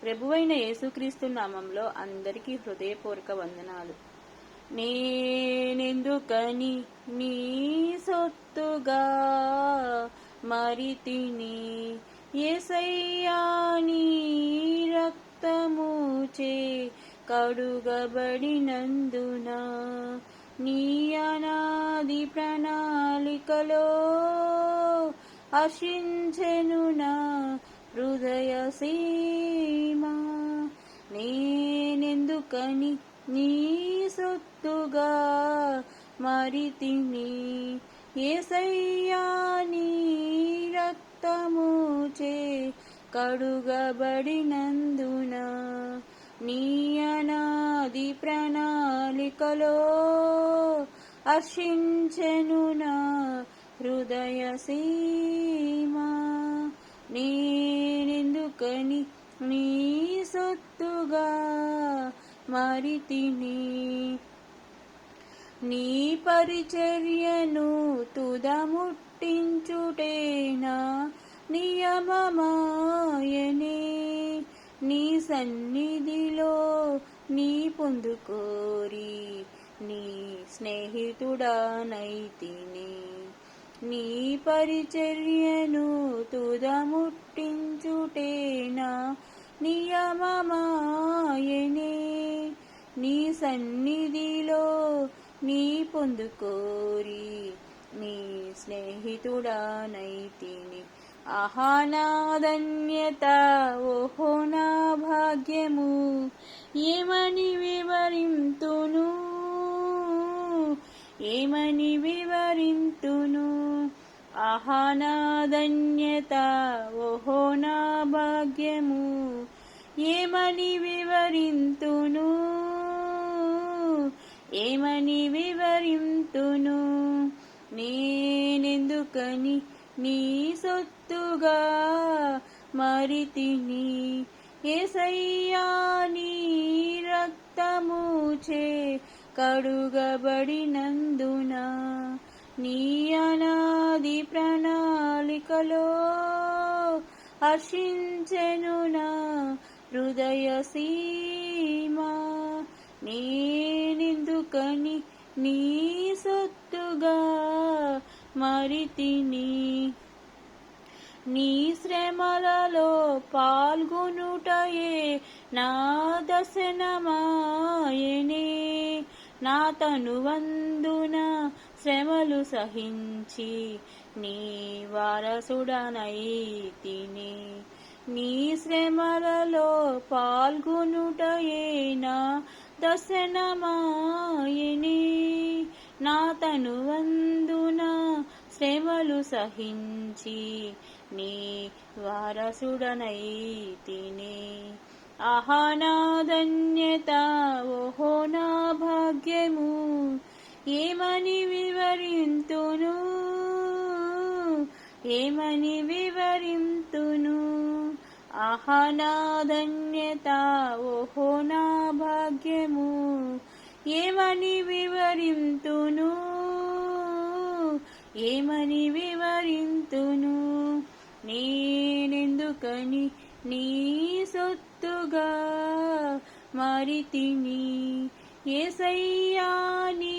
ప్రభువైన యేసుక్రీస్తు నామంలో అందరికీ హృదయపూర్వక వందనాలు. నేనెందుకని నీ సొత్తుగా మరితిని, యేసయ్యా నీ రక్తముచే కడుగబడినందున, నీ అనాది ప్రణాళికలో హర్షించెను నా హృదయ సీమ. నేనెందుకని నీ సొత్తుగా మరితిని, యేసయ్యా నీ రక్తముచే కడుగబడినందున, నీ అనాది ప్రణాళికలో హర్షించెను నా హృదయ సీమ. నేనెందుకని నీ సొత్తుగా మరితిని, నీ పరిచర్యను తుదముట్టించుటే నా నియమమాయనే, నీ సన్నిధిలో నీ పొందుకోరి నీ స్నేహితుడానైతిని. నీ పరిచర్యను తుదముట్టించుటే నా నియమమాయనే, నీ సన్నిధిలో నీ పొందుకోరి నీ స్నేహితుడానైతిని. ఆహా నా ధన్యత, ఓహో నా భాగ్యము, ఏమని వివరింతును, ఏమని వివరింతును. ఆహా నా ధన్యత, ఓహో నా భాగ్యము, ఏమని వివరింతును, ఏమని వివరింతును. నేనెందుకని నీ సొత్తుగా మరితిని, యేసయ్యా నీ రక్తముచే కడుగబడినందున, నీ అనాది ప్రణాళికలో హర్షించెను నా హృదయ సీమ. నేనెందుకని నీ సొత్తుగా మరితిని, నీ శ్రమలలో పాల్గొనుటయే నా దర్శనమాయనే, నా తనువందున శ్రమలు సహించి నీ వారసుడనైతిని. నీ శ్రమలలో పాల్గొనుటయే నా దర్శనమాయనే, నా తనువందున శ్రమలు సహించి నీ వారసుడనైతిని. ఆహా నా ధన్యత, ఓహో నా భాగ్యము, ఏమని వివరింతును, ఏమని వివరింతును. ఆహా నా ధన్యత, ఓహో నా భాగ్యము, ఏమని వివరింతును, ఏమని వివరింతును. నేనెందుకని నీ సొత్తుగా మరితిని, యేసయ్యా నీ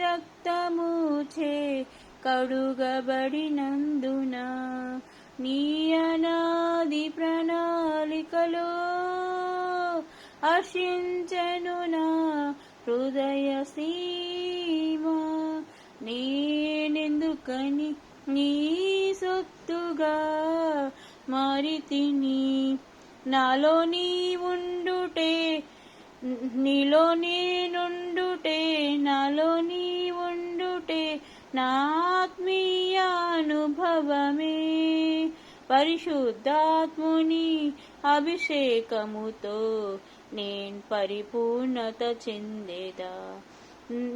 రక్తముచే కడుగబడినందున, నీ అనాది ప్రణాళికలో హర్షించెను నా హృదయ సీమ. నేనెందుకని నీ సొత్తుగా మరితిని, నాలో నీ ఉండుటే, నీలో నేనుండుటే, నాలో నీ ఉండుటే నా ఆత్మీయ అనుభవమే. పరిశుద్ధాత్ముని అభిషేకముతో నేను పరిపూర్ణత చెందేదా.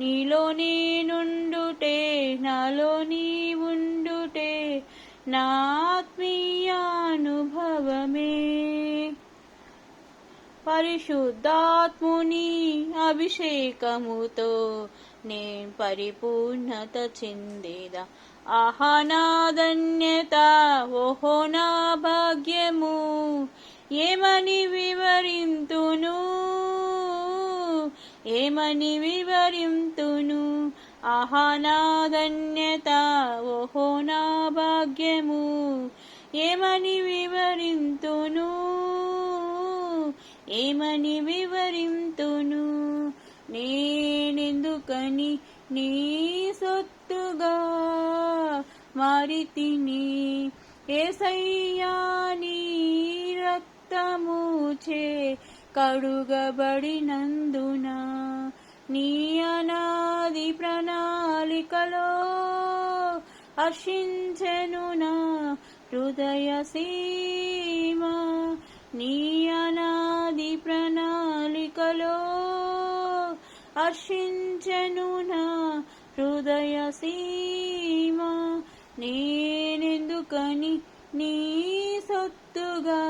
నీలో నేనుండుటే, నాలో నీ ఉండుటే నా ఆత్మీయ అనుభవమే. పరిశుద్ధాత్ముని అభిషేకముతో నేను పరిపూర్ణత చెందేదా. ఆహా నా ధన్యత, ఓహో నా భాగ్యము, ఏమని వివరింతును, ఏమని వివరింతును. ఆహా నా ధన్యత, ఓహో నా భాగ్యము. ఏమని వివరింతును, ఏమని వివరింతును. నేనెందుకని నీ సొత్తుగా మారితిని. యేసయ్యా నీ రక్తముచే కడుగబడినందున, నీ అనాది ప్రణాళికలో హర్షించెను నా హృదయ సీమ. నీ అనాది ప్రణాళికలో హర్షించెను నా హృదయ సీమ. నేనెందుకని నీ సొత్తుగా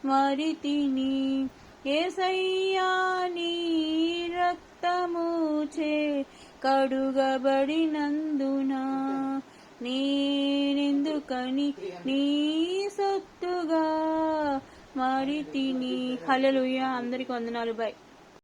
మారితిని. యేసయ్యా నీ రక్తముచే కడుగబడినందున, నేనెందుకని నీ సొత్తుగా మారితిని. హల్లెలూయా. అందరికి వందనాలు. బై.